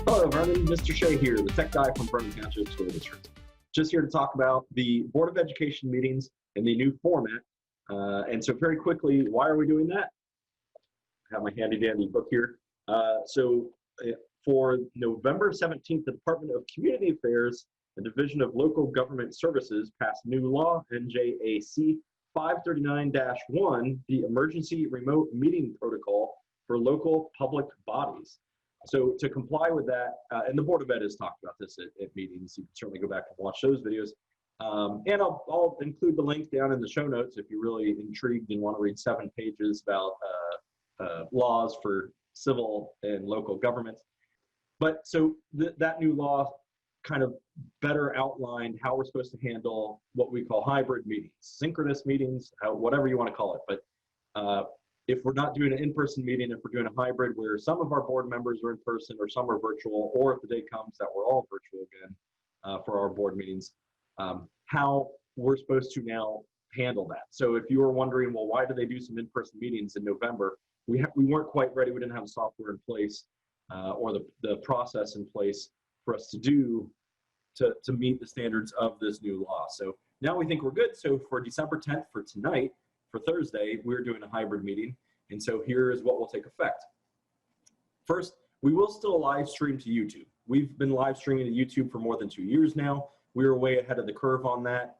Hello, Vernon. Mr. Shea here, the tech guy from Vernon Township School District. Just here to talk about the Board of Education meetings and the new format. And so very quickly, why are we doing that? I have my handy dandy book here. For November 17th, the Department of Community Affairs and Division of Local Government Services passed new law, NJAC 539-1, the Emergency Remote Meeting Protocol for local public bodies. So to comply with that, and the Board of Ed has talked about this at meetings, you can certainly go back and watch those videos. And I'll include the link down in the show notes if you're really intrigued and want to read 7 pages about laws for civil and local governments. But so that new law kind of better outlined how we're supposed to handle what we call hybrid meetings, synchronous meetings, whatever you want to call it. But if we're not doing an in-person meeting, if we're doing a hybrid where some of our board members are in person or some are virtual, or if the day comes that we're all virtual again for our board meetings, how we're supposed to now handle that. So if you were wondering, well, why do they do some in-person meetings in November? We weren't quite ready. We didn't have the software in place or the process in place for us to meet the standards of this new law. So now we think we're good. So for December 10th, for tonight, for Thursday, we're doing a hybrid meeting. And so here is what will take effect. First, we will still live stream to YouTube. We've been live streaming to YouTube for more than 2 years now. We were way ahead of the curve on that.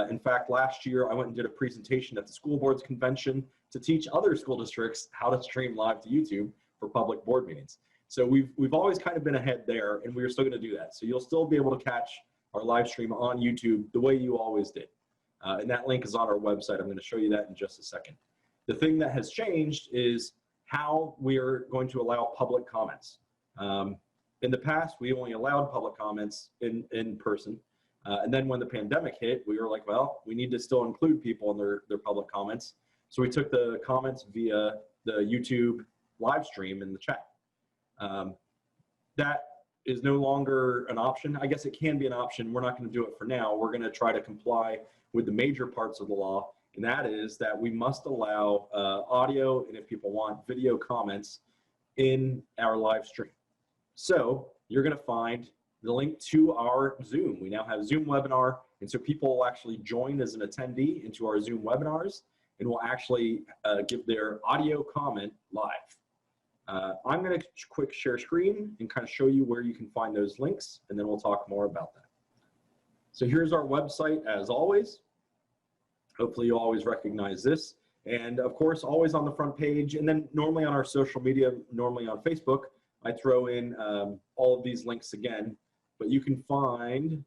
In fact, last year, I went and did a presentation at the school boards convention to teach other school districts how to stream live to YouTube for public board meetings. So we've always kind of been ahead there, and we're still going to do that. So you'll still be able to catch our live stream on YouTube the way you always did. And that link is on our website. I'm going to show you that in just a second. The thing that has changed is how we are going to allow public comments. In the past, we only allowed public comments in person. And then when the pandemic hit, we were like, well, we need to still include people in their public comments. So we took the comments via the YouTube live stream in the chat. That is no longer an option. I guess it can be an option. We're not going to do it for now. We're going to try to comply with the major parts of the law, and that is that we must allow audio and, if people want, video comments in our live stream. So you're going to find the link to our Zoom. We now have Zoom webinar, and so people will actually join as an attendee into our Zoom webinars and will actually give their audio comment live. I'm going to quick share screen and kind of show you where you can find those links, and then we'll talk more about that. So here's our website as always. Hopefully you always recognize this. And of course, always on the front page, and then normally on our social media, normally on Facebook, I throw in all of these links again, but you can find,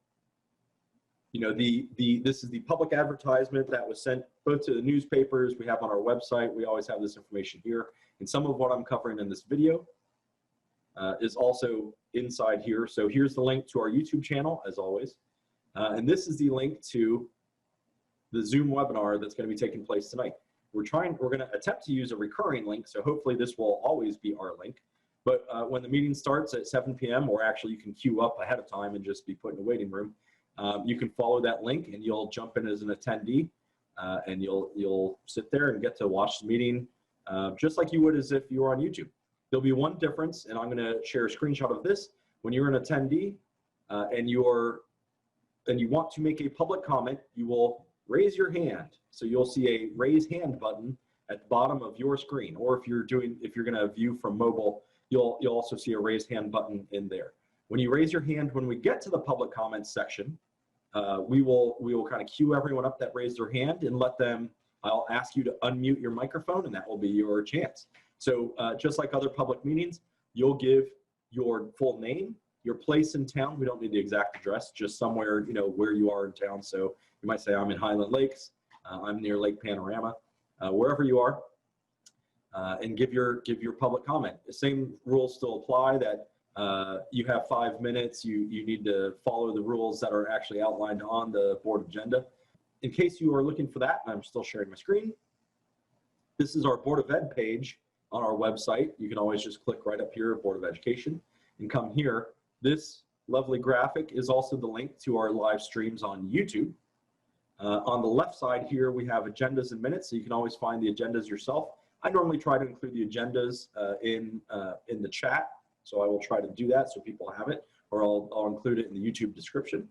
this is the public advertisement that was sent both to the newspapers we have on our website. We always have this information here. And some of what I'm covering in this video is also inside here. So here's the link to our YouTube channel, as always. And this is the link to the Zoom webinar that's going to be taking place tonight. We're going to attempt to use a recurring link, so hopefully this will always be our link. But when the meeting starts at 7 p.m., or actually you can queue up ahead of time and just be put in a waiting room, you can follow that link and you'll jump in as an attendee, and you'll sit there and get to watch the meeting just like you would as if you were on YouTube. There'll be one difference, and I'm going to share a screenshot of this. When you're an attendee and you want to make a public comment, you will raise your hand. So you'll see a raise hand button at the bottom of your screen, or if you're going to view from mobile, you'll also see a raise hand button in there. When you raise your hand, when we get to the public comments section, we will kind of queue everyone up that raised their hand and let them. I'll ask you to unmute your microphone, and that will be your chance. So just like other public meetings, you'll give your full name, your place in town. We don't need the exact address, just somewhere, where you are in town. So you might say, I'm in Highland Lakes, I'm near Lake Panorama, wherever you are, and give your public comment. The same rules still apply, that you have 5 minutes. You need to follow the rules that are actually outlined on the board agenda. In case you are looking for that, and I'm still sharing my screen, this is our Board of Ed page on our website. You can always just click right up here, Board of Education, and come here. This lovely graphic is also the link to our live streams on YouTube. On the left side here, we have agendas and minutes, so you can always find the agendas yourself. I normally try to include the agendas in the chat, So I will try to do that so people have it, or I'll include it in the YouTube description.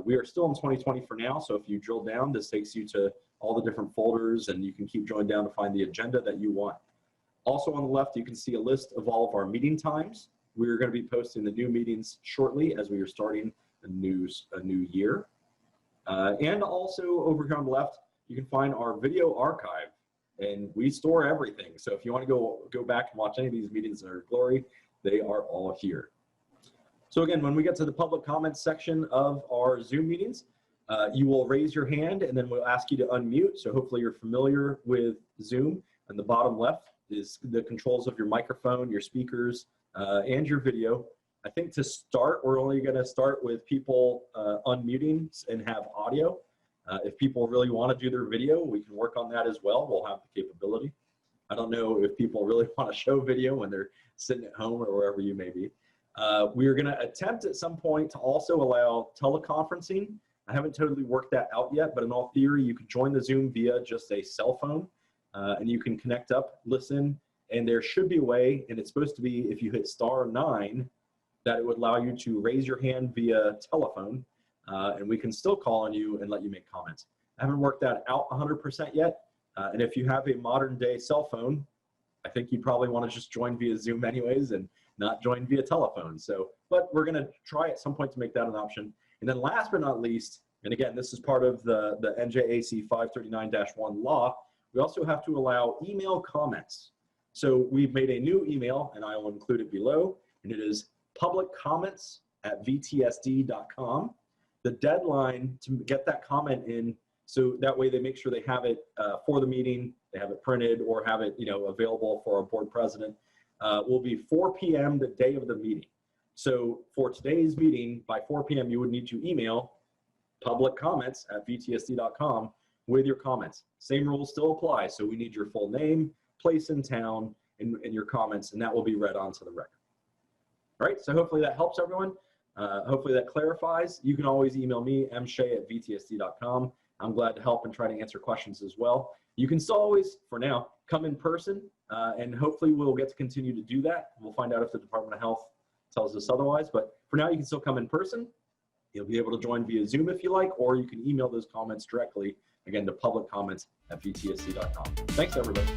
We are still in 2020 for now, so if you drill down, this takes you to all the different folders, and you can keep drilling down to find the agenda that you want. Also on the left, you can see a list of all of our meeting times. We're going to be posting the new meetings shortly as we are starting a new year. And also over here on the left, you can find our video archive, and we store everything. So if you want to go back and watch any of these meetings in their glory, they are all here. So again, when we get to the public comments section of our Zoom meetings, you will raise your hand and then we'll ask you to unmute. So hopefully you're familiar with Zoom. And the bottom left is the controls of your microphone, your speakers, and your video. I think to start, we're only going to start with people unmuting and have audio. If people really want to do their video, we can work on that as well. We'll have the capability. I don't know if people really want to show video when they're sitting at home or wherever you may be. We're going to attempt at some point to also allow teleconferencing. I haven't totally worked that out yet, but in all theory, you can join the Zoom via just a cell phone, and you can connect up, listen, and there should be a way, and it's supposed to be if you hit *9, that it would allow you to raise your hand via telephone, and we can still call on you and let you make comments. I haven't worked that out 100% yet, and if you have a modern day cell phone, I think you'd probably want to just join via Zoom anyways and not join via telephone. So, but we're going to try at some point to make that an option. And then last but not least, and again, this is part of the NJAC 539-1 law, we also have to allow email comments. So we've made a new email, and I will include it below, and it is publiccomments@vtsd.com. The deadline to get that comment in, so that way they make sure they have it for the meeting, they have it printed or have it available for our board president, will be 4 p.m. the day of the meeting. So for today's meeting, by 4 p.m. you would need to email publiccomments@vtsd.com with your comments. Same rules still apply. So we need your full name, place in town, and your comments, and that will be read onto the record. All right, so hopefully that helps everyone. Hopefully that clarifies. You can always email me, mshea@vtsd.com. I'm glad to help and try to answer questions as well. You can still always, for now, come in person, and hopefully we'll get to continue to do that. We'll find out if the Department of Health tells us otherwise, but for now you can still come in person. You'll be able to join via Zoom if you like, or you can email those comments directly, again, to publiccomments@vtsd.com. Thanks, everybody.